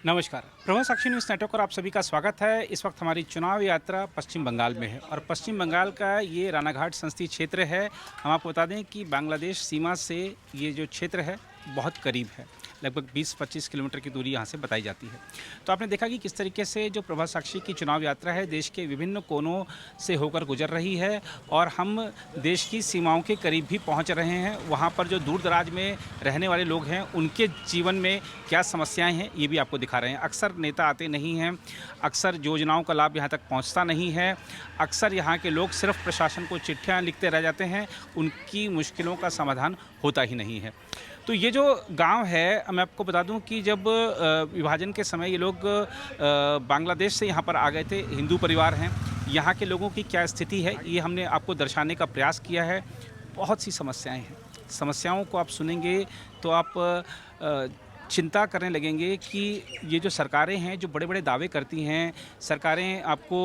नमस्कार, प्रभा साक्षी news network पर आप सभी का स्वागत है। इस वक्त हमारी चुनाव यात्रा पश्चिम बंगाल में है और पश्चिम बंगाल का ये रानाघाट संसदीय क्षेत्र है। हम आपको बता दें कि बांग्लादेश सीमा से ये जो क्षेत्र है बहुत करीब है, लगभग 20-25 किलोमीटर की दूरी यहाँ से बताई जाती है। तो आपने देखा कि किस तरीके से जो प्रभा साक्षी की चुनाव यात्रा है देश के विभिन्न कोनों से होकर गुजर रही है और हम देश की सीमाओं के करीब भी पहुँच रहे हैं। वहाँ पर जो दूर दराज में रहने वाले लोग हैं उनके जीवन में क्या समस्याएं हैं ये भी आपको दिखा रहे हैं। अक्सर नेता आते नहीं हैं, अक्सर योजनाओं का लाभ यहाँ तक पहुँचता नहीं है, अक्सर यहाँ के लोग सिर्फ प्रशासन को चिट्ठियाँ लिखते रह जाते हैं, उनकी मुश्किलों का समाधान होता ही नहीं है। तो ये जो गांव है, मैं आपको बता दूं कि जब विभाजन के समय ये लोग बांग्लादेश से यहाँ पर आ गए थे, हिंदू परिवार हैं। यहाँ के लोगों की क्या स्थिति है ये हमने आपको दर्शाने का प्रयास किया है। बहुत सी समस्याएं हैं, समस्याओं को आप सुनेंगे तो आप चिंता करने लगेंगे कि ये जो सरकारें हैं जो बड़े बड़े दावे करती हैं, सरकारें आपको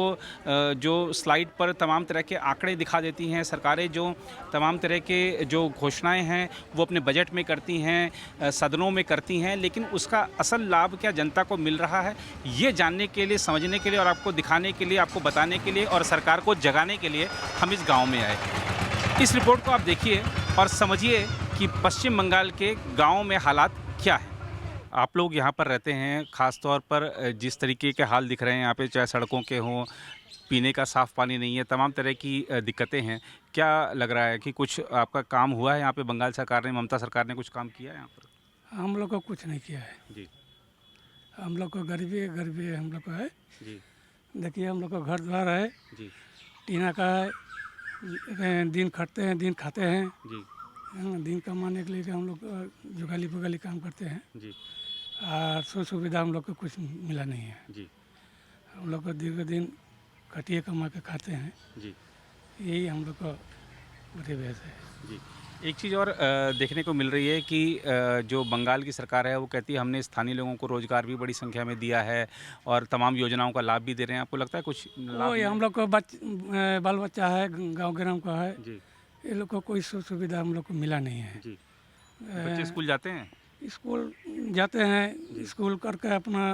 जो स्लाइड पर तमाम तरह के आंकड़े दिखा देती हैं, सरकारें जो तमाम तरह के जो घोषणाएं हैं वो अपने बजट में करती हैं, सदनों में करती हैं, लेकिन उसका असल लाभ क्या जनता को मिल रहा है ये जानने के लिए, समझने के लिए और आपको दिखाने के लिए, आपको बताने के लिए और सरकार को जगाने के लिए हम इस गाँव में आए। इस रिपोर्ट को आप देखिए और समझिए कि पश्चिम बंगाल के गाँव में हालात क्या है। आप लोग यहाँ पर रहते हैं, ख़ास तौर पर जिस तरीके के हाल दिख रहे हैं यहाँ पे, चाहे सड़कों के हों, पीने का साफ़ पानी नहीं है, तमाम तरह की दिक्कतें हैं। क्या लग रहा है कि कुछ आपका काम हुआ है यहाँ पे? बंगाल सरकार ने, ममता सरकार ने कुछ काम किया है यहाँ पर? हम लोग को कुछ नहीं किया है जी हम लोग को गरीबी गरीबी हम लोग को है। जी देखिए हम लोग को घर द्वार है, जी टीना का है, दिन खटते हैं दिन खाते हैं। जी दिन कमाने के लिए हम लोग जुगाली पुगाली काम करते हैं जी और सुविधा हम लोग को कुछ मिला नहीं है। जी हम लोग को दीर्घ दिन खटिए कमा के खाते हैं, जी यही हम लोग को बुरी वजह है। जी। एक चीज़ और देखने को मिल रही है कि जो बंगाल की सरकार है वो कहती है हमने स्थानीय लोगों को रोज़गार भी बड़ी संख्या में दिया है और तमाम योजनाओं का लाभ भी दे रहे हैं। आपको लगता है कुछ लाभ वो हम लोग को बाल बच्चा है, गाँव ग्राम का है, जी ये लोग को कोई सुविधा हम लोग को मिला नहीं है। जी। बच्चे स्कूल जाते हैं? स्कूल जाते हैं, स्कूल करके अपना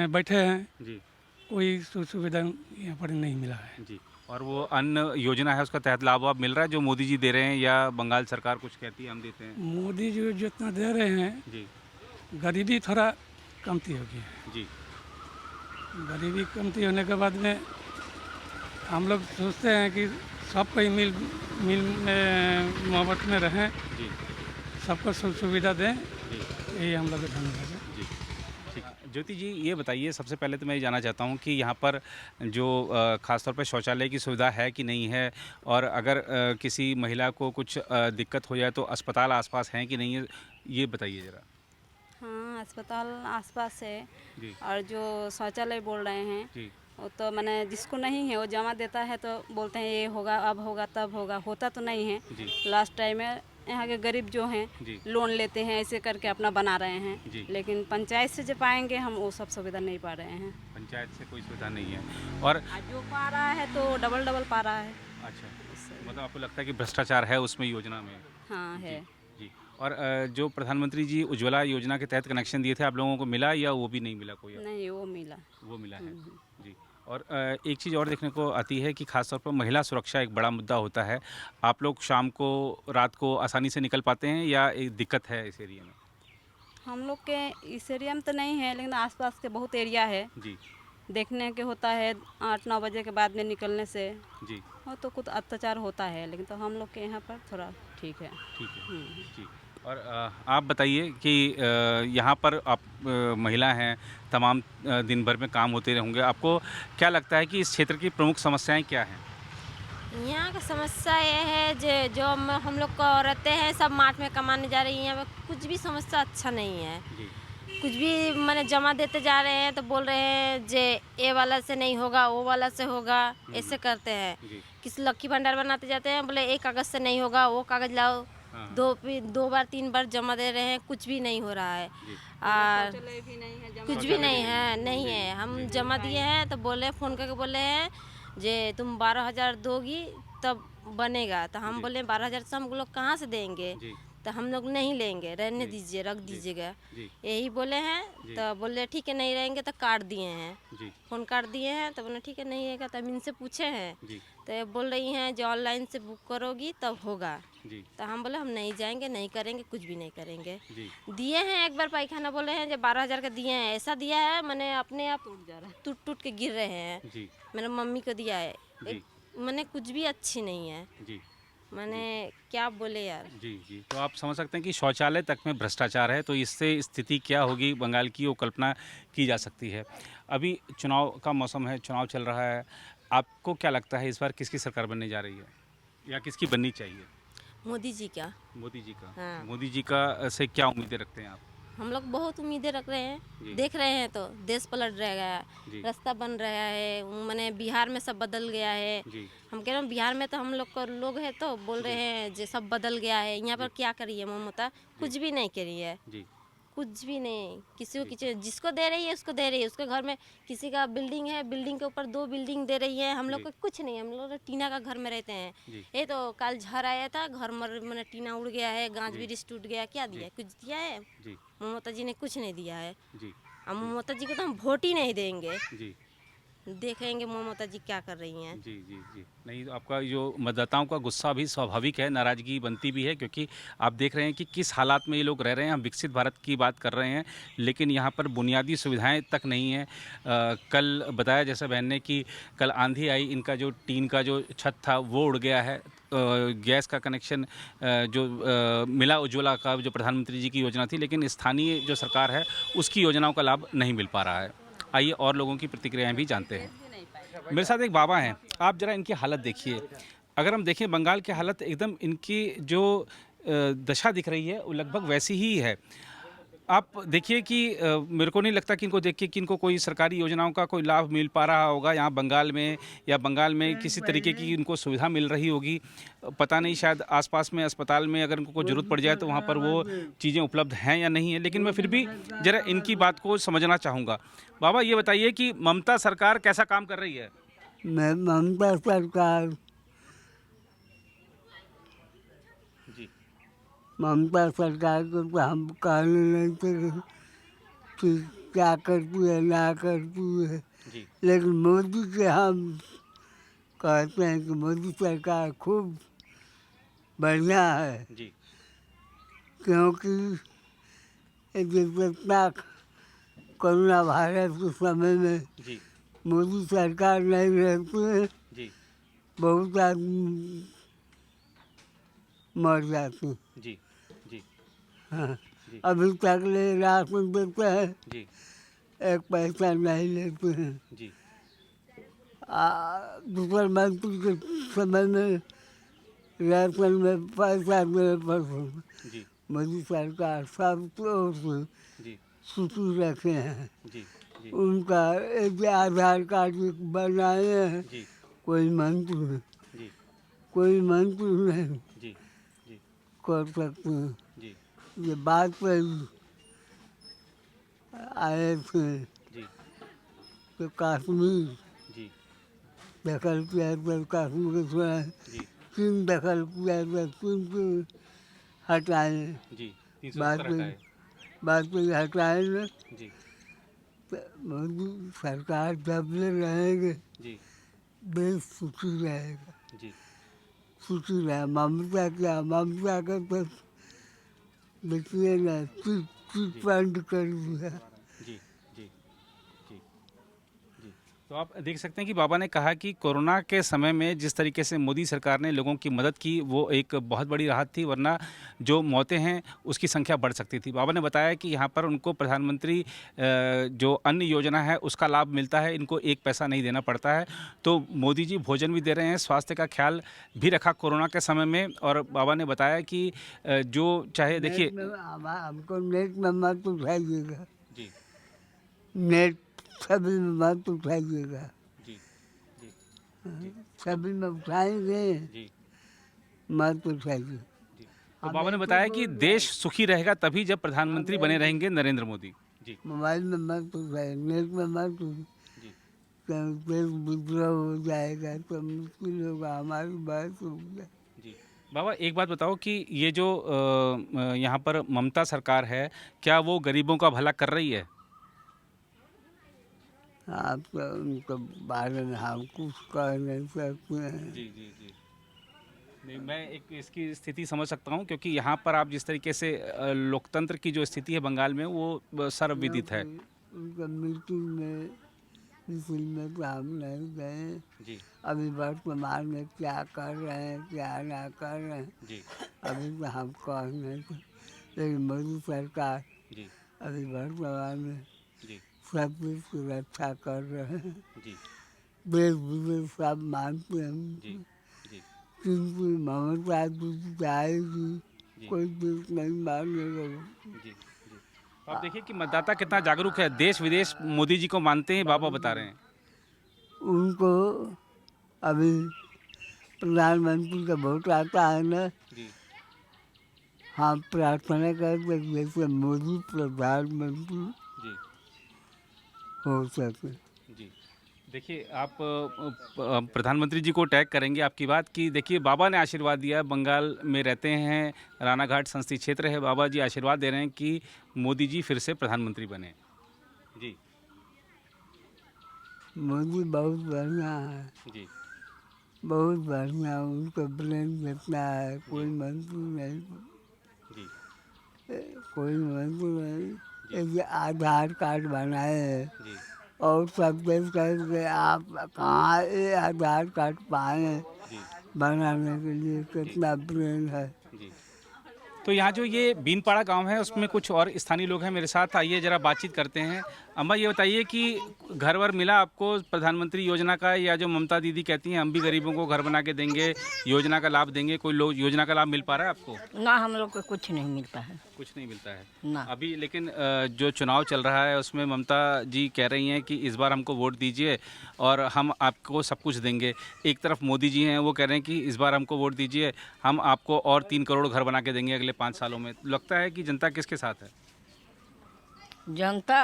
बैठे हैं, जी कोई सुविधा यहाँ पर नहीं मिला है। जी। और वो अन्न योजना है उसका तहत लाभ वाभ मिल रहा है जो मोदी जी दे रहे हैं, या बंगाल सरकार कुछ कहती है हम देते हैं? मोदी जी जितना दे रहे हैं, जी गरीबी थोड़ा कमती हो गई है। जी गरीबी कमती होने के बाद में हम लोग सोचते हैं कि सब कोई मिल मिल मोहब्बत में रहें, जी सबको सुविधा दें, जी यही हम लोग का धन्यवाद है। जी। ठीक है। ज्योति जी, ये बताइए, सबसे पहले तो मैं ये जानना चाहता हूँ कि यहाँ पर जो ख़ासतौर पर शौचालय की सुविधा है कि नहीं है, और अगर किसी महिला को कुछ दिक्कत हो जाए तो अस्पताल आसपास हैं कि नहीं है, ये बताइए ज़रा। हाँ, अस्पताल आसपास है। जी और जो शौचालय बोल रहे हैं जी वो तो मैंने जिसको नहीं है वो जमा देता है तो बोलते हैं ये होगा, अब होगा, तब होगा, होता तो नहीं है। जी लास्ट टाइम में यहाँ के गरीब जो हैं जी लोन लेते हैं, ऐसे करके अपना बना रहे हैं। जी। लेकिन पंचायत से जो पाएंगे हम वो सब सुविधा नहीं पा रहे हैं। पंचायत से कोई सुविधा नहीं है। और जो पा रहा है तो डबल डबल पा रहा है। अच्छा, इससे- मतलब आपको लगता है कि भ्रष्टाचार है उसमें, योजना में? हाँ है। जी। और जो प्रधानमंत्री जी उज्ज्वला योजना के तहत कनेक्शन दिए थे, आप लोगों को मिला या वो भी नहीं मिला कोई? नहीं वो मिला। वो मिला है। जी। और एक चीज़ और देखने को आती है कि खासतौर पर महिला सुरक्षा एक बड़ा मुद्दा होता है। आप लोग शाम को, रात को आसानी से निकल पाते हैं या एक दिक्कत है इस एरिया में? हम लोग के इस एरिया में तो नहीं है, लेकिन आसपास के बहुत एरिया है, जी देखने के होता है 8-9 बजे के बाद में निकलने से जी। वो तो कुछ अत्याचार होता है, लेकिन तो हम लोग के यहाँ पर थोड़ा ठीक है। ठीक है जी। और आप बताइए कि यहाँ पर आप महिला हैं, तमाम दिन भर में काम होते होंगे, आपको क्या लगता है कि इस क्षेत्र की प्रमुख समस्याएं क्या हैं? यहाँ का समस्या ये है जो हम लोग को औरतें हैं सब मार्ट में कमाने जा रही हैं, यहाँ पे कुछ भी समस्या अच्छा नहीं है। जी कुछ भी मैंने जमा देते जा रहे हैं तो बोल रहे हैं जे ए वाला से नहीं होगा, वो वाला से होगा, ऐसे करते हैं। जी किसी लक्की भंडार बनाते जाते हैं, बोले एक कागज़ से नहीं होगा, वो कागज़ लाओ। हाँ। दो बार 3 बार जमा दे रहे हैं, कुछ भी नहीं हो रहा है। जी और भी नहीं है, कुछ भी नहीं है, नहीं है। हम जमा दिए हैं तो बोले, फ़ोन करके बोले हैं जे तुम 12,000 दोगी तब बनेगा। तो हम बोले 12,000 से हम लोग कहाँ से देंगे? जी तो हम लोग नहीं लेंगे, रहने दीजिए, रख दीजिएगा, जी यही बोले हैं। जी। तो बोले ठीक है नहीं रहेंगे, तो काट दिए हैं, जी फ़ोन काट दिए हैं। तो बोले ठीक है नहीं रहेगा। तब इनसे पूछे हैं जी तो ये बोल रही हैं जो ऑनलाइन से बुक करोगी तब होगा। जी तो हम बोले हम नहीं जाएंगे, नहीं करेंगे, कुछ भी नहीं करेंगे। जी दिए हैं एक बार पायखाना, बोले हैं जो 12,000 का दिए हैं, ऐसा दिया है मैंने अपने आप टूट जा रहा है, टूट टूट के गिर रहे हैं। जी मैंने मम्मी को दिया है, जी मैंने कुछ भी अच्छी नहीं है, जी मैंने क्या बोले यार। जी जी। तो आप समझ सकते हैं कि शौचालय तक में भ्रष्टाचार है, तो इससे स्थिति क्या होगी बंगाल की, वो कल्पना की जा सकती है। अभी चुनाव का मौसम है, चुनाव चल रहा है, आपको क्या लगता है इस बार किसकी सरकार बनने जा रही है या किसकी बननी चाहिए? मोदी जी का। मोदी जी का। हाँ। मोदी जी का से क्या उम्मीदें रखते हैं आप? हम लोग बहुत उम्मीदें रख रहे जी। हैं, देख रहे हैं तो देश पलट रहेगा, जी रास्ता बन रहा है, मैंने बिहार में सब बदल गया है। जी हम कह रहे हैं बिहार में तो हम लोग का लोग है तो बोल रहे हैं जो सब बदल गया है, यहाँ पर क्या करिए ममता, कुछ भी नहीं करी है, जी कुछ भी नहीं। किसी को किसी जिसको दे रही है उसको दे रही है, उसके घर में किसी का बिल्डिंग है, बिल्डिंग के ऊपर 2 बिल्डिंग दे रही है। हम लोग जी। को कुछ नहीं, हम लोग टीना का घर में रहते हैं। जी ये तो कल झड़ आया था, घर मर मैंने टीना उड़ गया है, गांच जी। ब्रिज टूट गया, क्या दिया है? कुछ दिया है? जी ममता जी ने कुछ नहीं दिया है। जी अब ममता जी को तो हम वोट ही नहीं देंगे, जी देखेंगे ममता जी क्या कर रही हैं। जी जी जी। नहीं, तो आपका जो मतदाताओं का गुस्सा भी स्वाभाविक है, नाराज़गी बनती भी है, क्योंकि आप देख रहे हैं कि किस हालात में ये लोग रह रहे हैं। हम विकसित भारत की बात कर रहे हैं, लेकिन यहाँ पर बुनियादी सुविधाएं तक नहीं हैं। कल बताया जैसा बहन ने कि कल आंधी आई, इनका जो टीन का जो छत था वो उड़ गया है। गैस का कनेक्शन जो मिला उज्ज्वला का, जो प्रधानमंत्री जी की योजना थी, लेकिन स्थानीय जो सरकार है उसकी योजनाओं का लाभ नहीं मिल पा रहा है। आइए और लोगों की प्रतिक्रियाएं भी जानते हैं। मेरे साथ एक बाबा हैं, आप ज़रा इनकी हालत देखिए। अगर हम देखें बंगाल की हालत, एकदम इनकी जो दशा दिख रही है वो लगभग वैसी ही है। आप देखिए कि मेरे को नहीं लगता कि इनको देख के कि इनको कोई सरकारी योजनाओं का कोई लाभ मिल पा रहा होगा यहाँ बंगाल में, या बंगाल में किसी तरीके की इनको सुविधा मिल रही होगी। पता नहीं, शायद आसपास में अस्पताल में अगर इनको कोई ज़रूरत पड़ जाए तो वहाँ पर वो चीज़ें उपलब्ध हैं या नहीं है, लेकिन मैं फिर भी ज़रा इनकी बात को समझना चाहूँगा। बाबा ये बताइए कि ममता सरकार कैसा काम कर रही है? मैं ममता सरकार जी ममता सरकार को तो हम कहने नहीं थे कि क्या करती है ना करती है, जी लेकिन मोदी के हम कहते हैं कि मोदी सरकार खूब बढ़िया है, जी क्योंकि ये जितना कोरोना वायरस के समय में जी मोदी सरकार नहीं रहती है, जी बहुत आदमी मर जाते हैं। जी जी हाँ, जी अभी तक ले राशन देते हैं, जी एक पैसा नहीं लेते हैं। जी दूसरे मंत्री के समय में राशन में पैसा देने पर जी मोदी सरकार सब तो जी सूची रखे हैं। जी जी उनका एक आधार कार्ड बनाए हैं, जी कोई मंत्री नहीं, जी कोई मंत्री नहीं जी जी कर सकते हैं। जी ये बात पे आए थे जी तो कश्मीर जी दखल किया तो कश्मीर को जी चीन दखल किया तो चीन को हटाए, जी बात 370 पे हटाए। बात पे हटाए ना, जी तो मोदी सरकार जब ले रहेंगे जी देश सुखी रहेगा, जी सुखी रहे। ममता क्या, ममता का तो देखिए ना चिट फंड कर दिया। जी जी जी जी। तो आप देख सकते हैं कि बाबा ने कहा कि कोरोना के समय में जिस तरीके से मोदी सरकार ने लोगों की मदद की, वो एक बहुत बड़ी राहत थी, वरना जो मौतें हैं उसकी संख्या बढ़ सकती थी। बाबा ने बताया कि यहाँ पर उनको प्रधानमंत्री जो अन्न योजना है उसका लाभ मिलता है, इनको एक पैसा नहीं देना पड़ता है। तो मोदी जी भोजन भी दे रहे हैं, स्वास्थ्य का ख्याल भी रखा कोरोना के समय में। और बाबा ने बताया कि जो चाहे देखिए हमको नेट में मत उठाइएगा, जी नेट सभी में मत उठाइएगा, जी जी सभी में उठाएंगे जी मत उठाइए। जी। तो बाबा ने बताया कि देश सुखी रहेगा तभी जब प्रधानमंत्री बने रहेंगे नरेंद्र मोदी। जी मोबाइल में मत उठाइए, नेट में मत उठाइए, जी देश विद्रोह हो जाएगा तो मुश्किल होगा, हमारी बात होगी। जी बाबा एक बात बताओ कि ये जो यहाँ पर ममता सरकार है, क्या वो गरीबों का भला कर रही है? आप तो उनके बारे में हम कुछ कह नहीं सकते हैं। जी जी जी। नहीं, मैं एक इसकी स्थिति समझ सकता हूँ, क्योंकि यहाँ पर आप जिस तरीके से लोकतंत्र की जो स्थिति है बंगाल में, वो सर्वविदित है। उनका मीटिंग में किसी में तो हम नहीं गए। जी अभी वर्तमान में क्या कर रहे हैं क्या ना कर रहे हैं जी अभी तो हम कह नहीं सकते। लेकिन मोदी सरकार जी अभी वर्तमान में जी सबकी सुरक्षा कर रहे हैं। जी देश विदेश सब मानते हैं जी उनको। जी किंतु ममता जी चाहेगी जी। कोई देश नहीं मानेगा। जी जी। आप देखिए कि मतदाता कितना जागरूक है, देश विदेश मोदी जी को मानते हैं, बाबा बता रहे हैं। उनको अभी प्रधानमंत्री का वोट आता है ना, जी हम प्रार्थना करते हैं जैसे मोदी प्रधानमंत्री जी हो सके। जी। देखिए आप प्रधानमंत्री जी को टैग करेंगे आपकी बात कि देखिए बाबा ने आशीर्वाद दिया है, बंगाल में रहते हैं, रानाघाट संसदीय क्षेत्र है, बाबा जी आशीर्वाद दे रहे हैं कि मोदी जी फिर से प्रधानमंत्री बने। जी मोदी बहुत बढ़िया है, जी बहुत बढ़िया। उनको ब्रेन जितना है कोई मंत्री नहीं, जी कोई मंत्री नहीं। एक आधार कार्ड बनाए हैं जी और सब देश करके आप कहाँ ये आधार कार्ड पाए जी बनाने के लिए, कितना ब्रेन है। जी। तो यहाँ जो ये बीनपाड़ा गांव है उसमें कुछ और स्थानीय लोग हैं मेरे साथ, आइए जरा बातचीत करते हैं। अम्मा ये बताइए कि घर वर मिला आपको प्रधानमंत्री योजना का, या जो ममता दीदी कहती हैं हम भी गरीबों को घर बना के देंगे, योजना का लाभ देंगे, कोई लोग योजना का लाभ मिल पा रहा है आपको? ना, हम लोग को कुछ नहीं मिलता है कुछ नहीं मिलता है ना। अभी, लेकिन जो चुनाव चल रहा है उसमें ममता जी कह रही हैं कि इस बार हमको वोट दीजिए और हम आपको सब कुछ देंगे। एक तरफ मोदी जी हैं, वो कह रहे हैं कि इस बार हमको वोट दीजिए, हम आपको और 3 करोड़ घर बना के देंगे अगले 5 सालों में। लगता है कि जनता किसके साथ है? जनता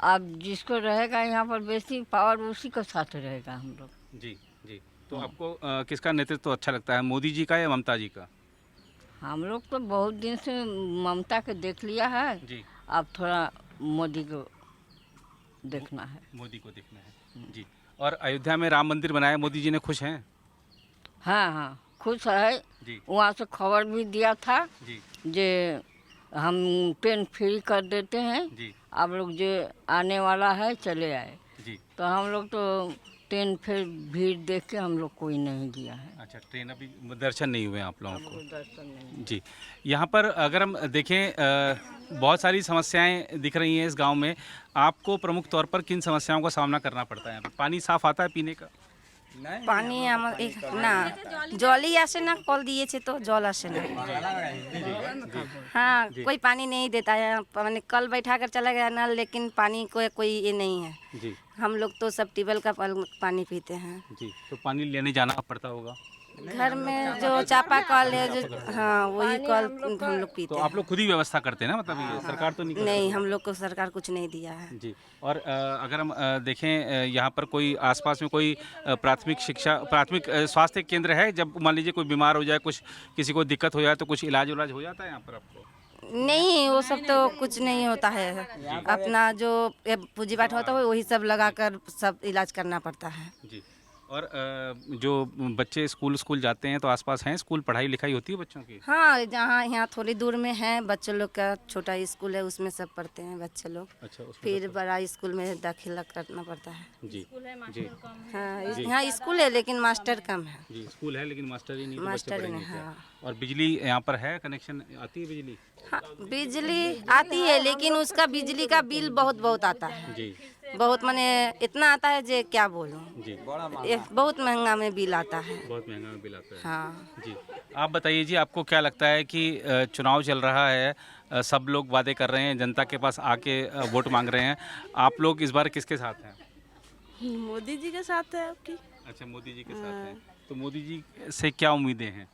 अब जिसको रहेगा यहाँ पर बेसी पावर उसी के साथ रहेगा हम लोग। जी जी। तो आपको किसका नेतृत्व अच्छा लगता है, मोदी जी का या ममता जी का? हम लोग तो बहुत दिन से ममता के देख लिया है, जी। अब थोड़ा मोदी को देखना है। मोदी को देखना है जी। और अयोध्या में राम मंदिर बनाया मोदी जी ने, खुश हैं? हाँ हाँ, खुश है। जी वहाँ से खबर भी दिया था जी जे हम ट्रेन फ्री कर देते हैं, जी आप लोग जो आने वाला है चले आए। जी। तो हम लोग तो ट्रेन फिर भीड़ देख के हम लोग कोई नहीं गया है। अच्छा, ट्रेन अभी दर्शन नहीं हुए आप लोगों को? हमको दर्शन नहीं। जी। यहाँ पर अगर हम देखें बहुत सारी समस्याएं दिख रही हैं इस गांव में। आपको प्रमुख तौर पर किन समस्याओं का सामना करना पड़ता है? पानी साफ आता है पीने का? পানি না জলই আসে না, কল দিয়েছে তো জল আসে না। हाँ, कोई पानी नहीं देता है, मैंने कल बैठा कर चला गया नल, लेकिन पानी को कोई ये नहीं है। जी हम लोग तो सब ट्यूबवेल का पानी पीते हैं। जी। तो पानी लेने जाना पड़ता होगा? घर में जो चापा कल है जो, हाँ वही कल हम लोग पीते तो हैं। आप लोग खुद ही व्यवस्था करते हैं ना, मतलब ये सरकार तो नहीं करती? नहीं, हम लोग को सरकार कुछ नहीं दिया है। जी। और अगर हम देखें यहाँ पर कोई आसपास में कोई प्राथमिक शिक्षा, प्राथमिक स्वास्थ्य केंद्र है? जब मान लीजिए कोई बीमार हो जाए, कुछ किसी को दिक्कत हो जाए तो कुछ इलाज उलाज हो जाता है यहाँ पर आपको? नहीं, वो सब तो कुछ नहीं होता है। अपना जो पूंजी पाठ होता है वही सब लगा कर सब इलाज करना पड़ता है। जी। और जो बच्चे स्कूल जाते हैं तो आसपास हैं स्कूल, पढ़ाई लिखाई होती है बच्चों की? हाँ, जहाँ यहाँ थोड़ी दूर में है, बच्चों लोग का छोटा स्कूल है, उसमें सब पढ़ते हैं बच्चे लोग। अच्छा, उसमें फिर बड़ा स्कूल में दाखिला करना पड़ता है। जी जी हाँ, यहाँ स्कूल है लेकिन मास्टर कम है। जी। स्कूल है लेकिन मास्टर ही नहीं, तो बच्चे मास्टर ही पढ़ेंगे नहीं, क्या? हाँ। और बिजली यहाँ पर है, कनेक्शन आती है बिजली? हाँ, बिजली आती है लेकिन उसका बिजली का बिल बहुत आता है। जी बहुत, माने इतना आता है जे क्या बोलूँ, जी। बहुत महंगा में बिल आता है। बहुत महंगा में बिल आता है। हाँ। जी। आप बताइए जी, आपको क्या लगता है कि चुनाव चल रहा है, सब लोग वादे कर रहे हैं, जनता के पास आके वोट मांग रहे हैं, आप लोग इस बार किसके साथ हैं? मोदी जी के साथ है आपकी। अच्छा, मोदी जी के साथ हैं। तो मोदी जी से क्या उम्मीदें हैं?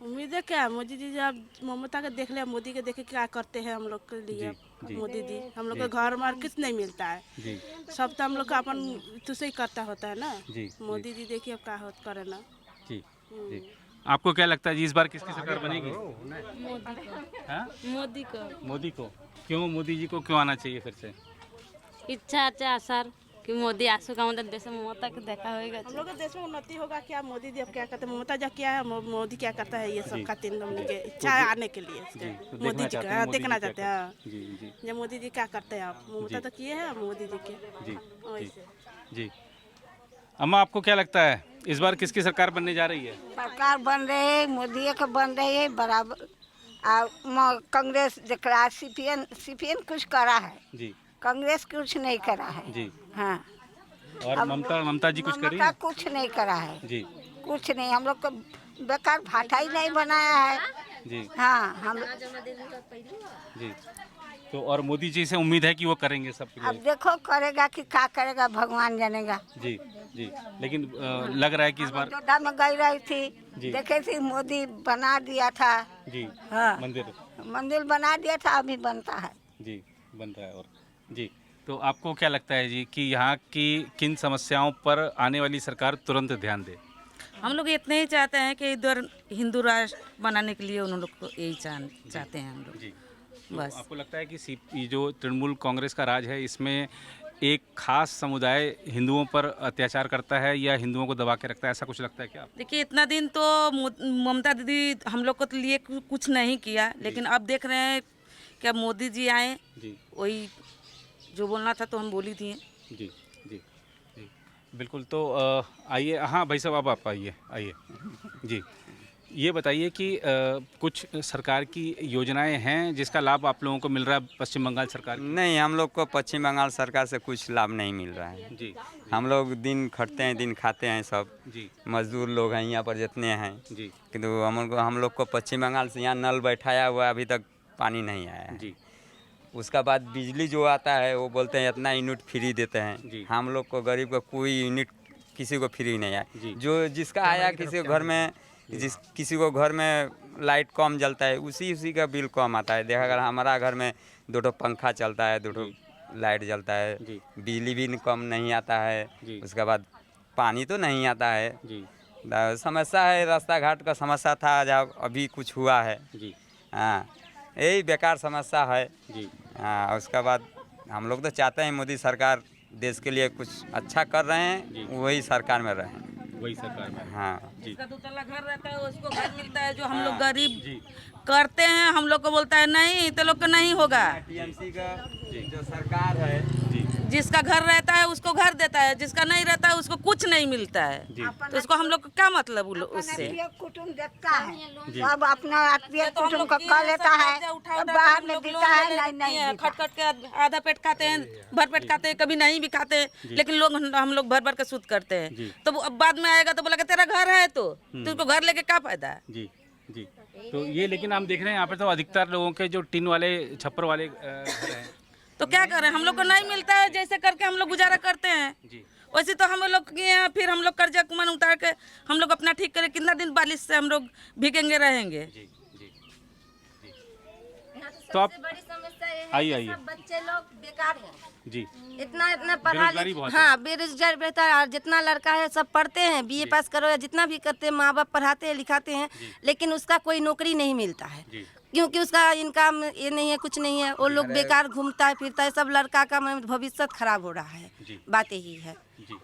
उम्मीदें क्या है, मोदी जी जब ममता के देख लिया, मोदी के देखे क्या करते हैं हम लोग के लिए। जी। मोदी जी हम लोग को घर मार किस नहीं मिलता है, जी सब तो हम लोग का अपन तुझसे ही करता होता है ना। जी। मोदी जी देखिए अब क्या करे ना। जी जी। आपको क्या लगता है जी, इस बार किसकी सरकार बनेगी? हाँ? मोदी को। क्यों मोदी जी को क्यों आना चाहिए फिर से? इच्छा अच्छा सर कि मोदी आसू का मतलब देश में ममता को देखा होगा। हम लोग के देश में उन्नति होगा क्या? मोदी जी अब क्या करते हैं, ममता जी क्या है, मोदी क्या करता है, ये सब खातिर हम लोग के इच्छा है आने के लिए तो मोदी देखना जी चाहते का हैं मोदी देखना जी क्या चाहते हैं। जी जी जब मोदी जी क्या करते हैं, आप ममता तो किए हैं मोदी जी के जी जी वैसे। जी। अम्मा आपको क्या लगता है इस बार किसकी सरकार बनने जा रही है? सरकार बन रही है, मोदी का बन रही है बराबर। कांग्रेस जरा सीपीएन कुछ करा है, जी कांग्रेस कुछ नहीं करा है। जी। हाँ, और ममता जी कुछ करी? ममता कुछ नहीं करा है, जी कुछ नहीं। हम लोग को बेकार भाटा ही नहीं बनाया है। जी हाँ, हम जी। तो और मोदी जी से उम्मीद है कि वो करेंगे सबके अब लिए? देखो करेगा कि क्या करेगा, भगवान जानेगा। जी जी। लेकिन लग रहा है कि इस बार अयोध्या में गई रही जी। थी, देखे थी मोदी बना दिया था। जी हाँ, मंदिर बना दिया था, अभी बनता है। जी बन रहा है। और जी, तो आपको क्या लगता है जी कि यहाँ की किन समस्याओं पर आने वाली सरकार तुरंत ध्यान दे? हम लोग इतने ही चाहते हैं कि इधर हिंदू राष्ट्र बनाने के लिए उन लोग को यही चाहते हैं हम लोग। जी। तो बस। आपको लगता है कि ये जो तृणमूल कांग्रेस का राज है, इसमें एक खास समुदाय हिंदुओं पर अत्याचार करता है या हिंदुओं को दबा के रखता है, ऐसा कुछ लगता है क्या? देखिए इतना दिन तो ममता दीदी हम लोग को लिए कुछ नहीं किया, लेकिन अब देख रहे हैं कि अब मोदी जी आए, जी वही जो बोलना था तो हम बोल ही दिए। जी जी जी बिल्कुल। तो आइए, हाँ भाई साहब आप आइए जी। ये बताइए कि कुछ सरकार की योजनाएं हैं जिसका लाभ आप लोगों को मिल रहा है पश्चिम बंगाल सरकार की? नहीं, हम लोग को पश्चिम बंगाल सरकार से कुछ लाभ नहीं मिल रहा है जी। हम लोग दिन खटते हैं, दिन खाते हैं, सब जी मजदूर लोग हैं यहाँ पर जितने हैं। जी किंतु हम लोग को पश्चिम बंगाल से यहाँ नल बैठाया हुआ है, अभी तक पानी नहीं आया है। जी उसका बाद बिजली जो आता है वो बोलते हैं इतना यूनिट फ्री देते जी। हैं। हम लोग को गरीब को कोई यूनिट किसी को फ्री नहीं आया। जी। जो जिसका आया किसी को घर में किसी को घर में लाइट कम जलता है, उसी का बिल कम आता है। देखा अगर हमारा घर में 2 पंखा चलता है, 2 लाइट जलता है, जी। बिजली भी कम नहीं आता है। जी। उसके बाद पानी तो नहीं आता है। जी समस्या है, रास्ता घाट का समस्या था, जब अभी कुछ हुआ है। जी हाँ, यही बेकार समस्या है। जी हाँ, उसके बाद हम लोग तो चाहते हैं मोदी सरकार देश के लिए कुछ अच्छा कर रहे जी। हैं, वही सरकार में रहें। वही सरकार में। हाँ जी जिसका 2 तल्ला घर रहता है उसको घर मिलता है, जो हम लोग गरीब जी करते हैं हम लोग को बोलता है नहीं तो लोग को नहीं होगा। टीएमसी का जो सरकार है, जी जिसका घर रहता है उसको घर देता है, जिसका नहीं रहता है उसको कुछ नहीं मिलता है। जी तो उसको हम लोग को क्या मतलब उससे? आत्मीय कुटुंब देखता है, जी। सब अपना आत्मीय तो हम कुटुंब लोग का ये कर सब लेता है, कर्जा उठा अब उठा बाहर के में हम लोग देता है, लोन नहीं लेते हैं, देता। खट खट के आधा पेट खाते हैं, भर पेट खाते हैं, कभी नहीं भी खाते हैं, लेकिन लोग हम लोग भर भर के सूद करते हैं। जी। तो अब बाद में आएगा तो बोला कि तेरा घर है तो उसको घर लेके क्या फायदा है? जी जी। तो ये लेकिन हम देख रहे हैं यहाँ पे तो अधिकतर लोगों के जो टिन वाले छप्पर वाले घर हैं। तो क्या करें, हम लोग को नहीं मिलता है, जैसे करके हम लोग गुजारा करते हैं। जी वैसे तो हम लोग के यहाँ फिर हम लोग कर्जा कुमन उतार के हम लोग अपना ठीक करें, कितना दिन बारिश से हम लोग भीगेंगे रहेंगे? जी जी जी। तो आप बड़ी समस्या ये है आइए, कि सब बच्चे लोग बेकार हैं। जी इतना पढ़ा बेरोजगारी बहुत है। हाँ, बेरोजगार रहता है। और जितना लड़का है सब पढ़ते हैं, बीए पास करो या जितना भी करते हैं, माँ बाप पढ़ाते हैं लिखाते हैं, लेकिन उसका कोई नौकरी नहीं मिलता है, जी क्योंकि उसका इनकम ये नहीं है, कुछ नहीं है। वो लोग बेकार घूमता है फिरता है, सब लड़का का भविष्य खराब हो रहा है। जी। बात यही है। जी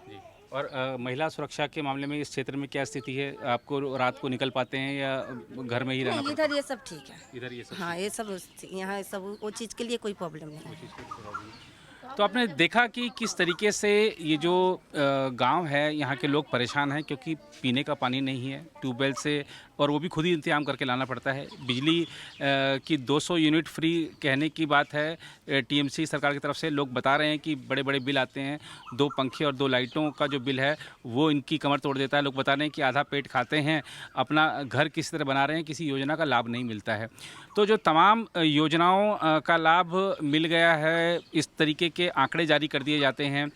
जी। और महिला सुरक्षा के मामले में इस क्षेत्र में क्या स्थिति है? आपको रात को निकल पाते हैं या घर में ही रहना नहीं, पड़ता इधर ये सब ठीक है। है? इधर ये सब हाँ, ये सब यहाँ सब वो चीज़ के लिए कोई प्रॉब्लम नहीं है। तो आपने देखा कि किस तरीके से ये जो गांव है यहाँ के लोग परेशान हैं, क्योंकि पीने का पानी नहीं है ट्यूबवेल से, और वो भी खुद ही इंतजाम करके लाना पड़ता है। बिजली की 200 यूनिट फ्री कहने की बात है टीएमसी सरकार की तरफ से। लोग बता रहे हैं कि बड़े बड़े बिल आते हैं, 2 पंखे और 2 लाइटों का जो बिल है वो इनकी कमर तोड़ देता है। लोग बता रहे हैं कि आधा पेट खाते हैं, अपना घर किस तरह बना रहे हैं, किसी योजना का लाभ नहीं मिलता है। तो जो तमाम योजनाओं का लाभ मिल गया है, इस तरीके के आंकड़े जारी कर दिए जाते हैं,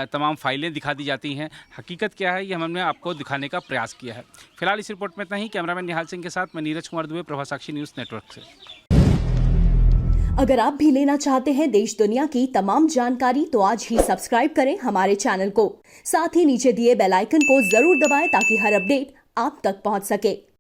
तमाम फाइलें दिखा दी जाती हैं। हकीकत क्या है ये हमने आपको दिखाने का प्रयास किया है। फिलहाल इस रिपोर्ट में इतना ही। कैमरामैन निहाल सिंह के साथ मैं नीरज कुमार दुबे, प्रभा साक्षी न्यूज़ नेटवर्क से। अगर आप भी लेना चाहते हैं देश दुनिया की तमाम जानकारी तो आज ही सब्सक्राइब करें हमारे चैनल को। साथ ही नीचे दिए बेल आइकन को जरूर दबाएं ताकि हर अपडेट आप तक पहुंच सके।